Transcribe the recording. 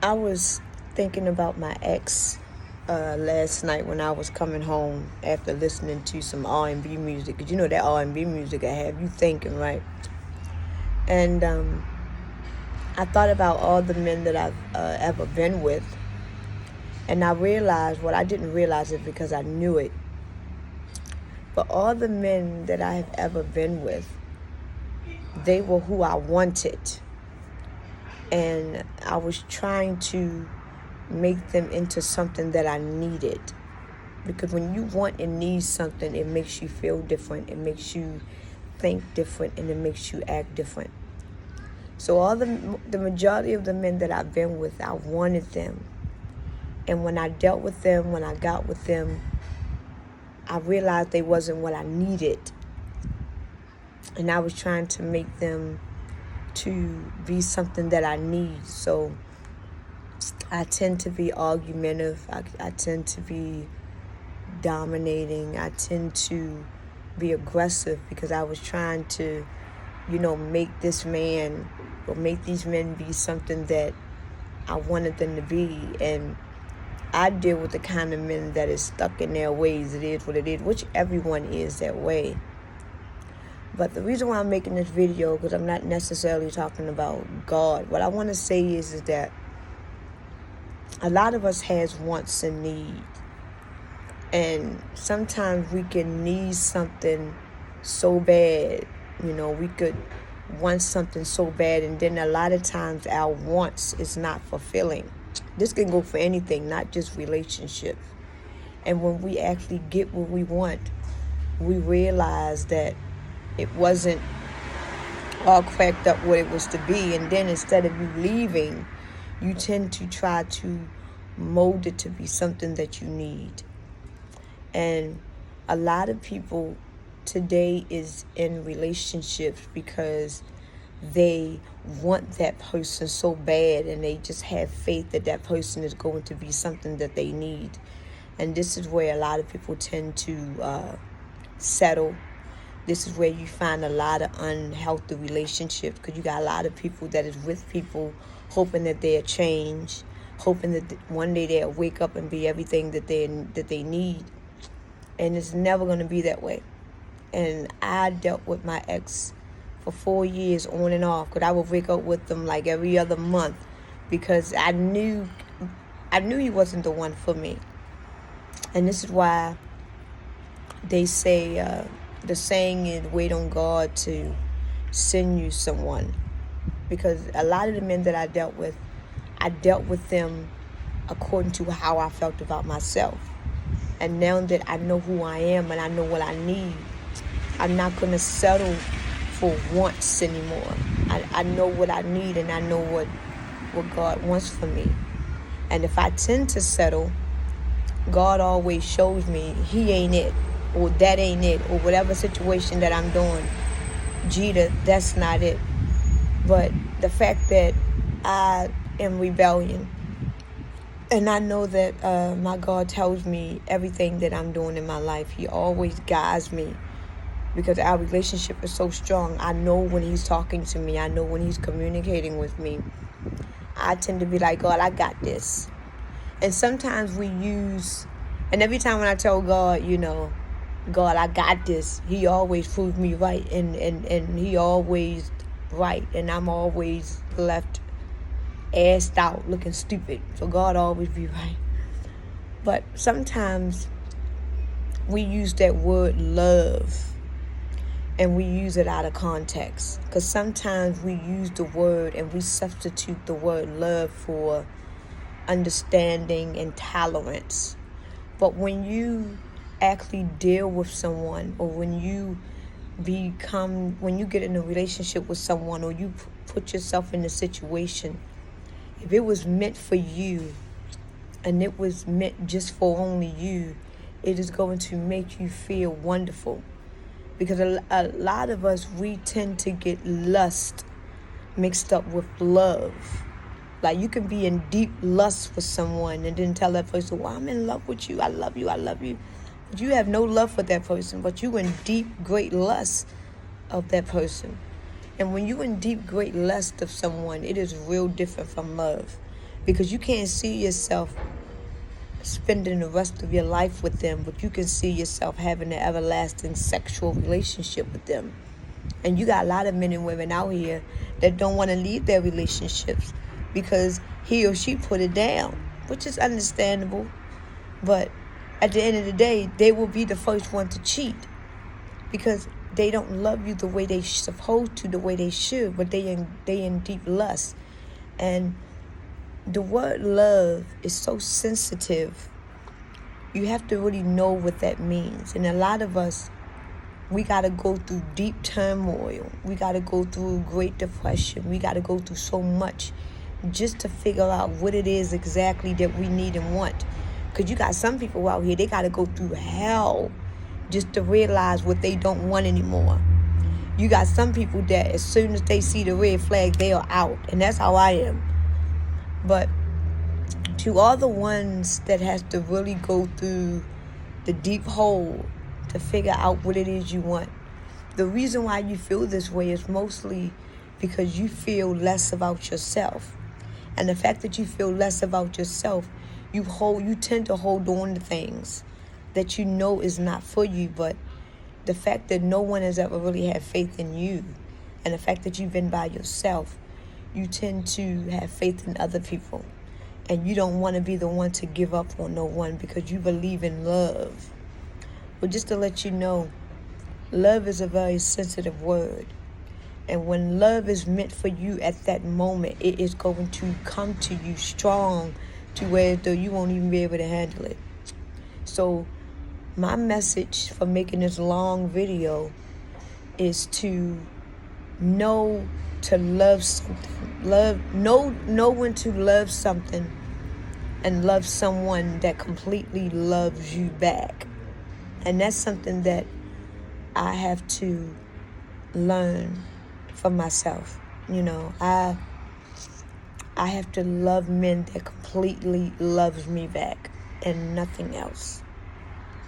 I was thinking about my ex last night when I was coming home after listening to some R&B music. Cause you know that R&B music I have you thinking, right? And I thought about all the men that I've ever been with, and I realized what I didn't realize it because I knew it. But all the men that I have ever been with, they were who I wanted, and I was trying to make them into something that I needed. Because when you want and need something, it makes you feel different, it makes you think different, and it makes you act different. So all the majority of the men that I've been with, I wanted them. And when I dealt with them, when I got with them, I realized they wasn't what I needed. And I was trying to make them to be something that I need. So I tend to be argumentative. I tend to be dominating. I tend to be aggressive because I was trying to, make this man or make these men be something that I wanted them to be. And I deal with the kind of men that is stuck in their ways. It is what it is, which everyone is that way. But the reason why I'm making this video, because I'm not necessarily talking about God. What I want to say is that a lot of us has wants and needs. And sometimes we can need something so bad. We could want something so bad, and then a lot of times our wants is not fulfilling. This can go for anything, not just relationships. And when we actually get what we want, we realize that it wasn't all cracked up what it was to be. And then instead of you leaving, you tend to try to mold it to be something that you need. And a lot of people today is in relationships because they want that person so bad, and they just have faith that that person is going to be something that they need. And this is where a lot of people tend to settle. This is where you find a lot of unhealthy relationships, because you got a lot of people that is with people hoping that they'll change, hoping that one day they'll wake up and be everything that they need. And it's never going to be that way. And I dealt with my ex for 4 years on and off, because I would wake up with them like every other month, because I knew he wasn't the one for me. And this is why they say, the saying is, wait on God to send you someone. Because a lot of the men that I dealt with them according to how I felt about myself. And now that I know who I am and I know what I need, I'm not going to settle for wants anymore. I know what I need, and I know what God wants for me. And if I tend to settle, God always shows me he ain't it, or that ain't it, or whatever situation that I'm doing, Gita, that's not it. But the fact that I am rebellion, and I know that my God tells me everything that I'm doing in my life. He always guides me, because our relationship is so strong. I know when he's talking to me. I know when he's communicating with me. I tend to be like, God, I got this. And sometimes we use, and every time when I tell God, God, I got this, he always proves me right, and he always right, and I'm always left assed out looking stupid. So God always be right. But sometimes we use that word love, and we use it out of context, because sometimes we use the word and we substitute the word love for understanding and tolerance. But when you actually deal with someone, or when you get in a relationship with someone, or you put yourself in a situation, if it was meant for you and it was meant just for only you, it is going to make you feel wonderful. Because a lot of us, we tend to get lust mixed up with love. Like, you can be in deep lust for someone and then tell that person, well, I'm in love with you, I love you. But you have no love for that person, but you in deep, great lust of that person. And when you in deep, great lust of someone, it is real different from love. because you can't see yourself spending the rest of your life with them, but you can see yourself having an everlasting sexual relationship with them. And you got a lot of men and women out here that don't want to leave their relationships because he or she put it down, which is understandable. But at the end of the day, they will be the first one to cheat because they don't love you the way they supposed to, the way they should, but they in deep lust. And the word love is so sensitive. You have to really know what that means. And a lot of us, we got to go through deep turmoil. We got to go through Great Depression. We got to go through so much just to figure out what it is exactly that we need and want. Because you got some people out here, they got to go through hell just to realize what they don't want anymore. You got some people that as soon as they see the red flag, they are out. And that's how I am. But to all the ones that has to really go through the deep hole to figure out what it is you want, the reason why you feel this way is mostly because you feel less about yourself. And the fact that you feel less about yourself, you tend to hold on to things that you know is not for you. But the fact that no one has ever really had faith in you, and the fact that you've been by yourself, you tend to have faith in other people. And you don't want to be the one to give up on no one because you believe in love. But just to let you know, love is a very sensitive word. And when love is meant for you at that moment, it is going to come to you strong to where though you won't even be able to handle it. So my message for making this long video is to know to love something. Know when to love something and love someone that completely loves you back. And that's something that I have to learn for myself. You know, I have to love men that completely loves me back and nothing else.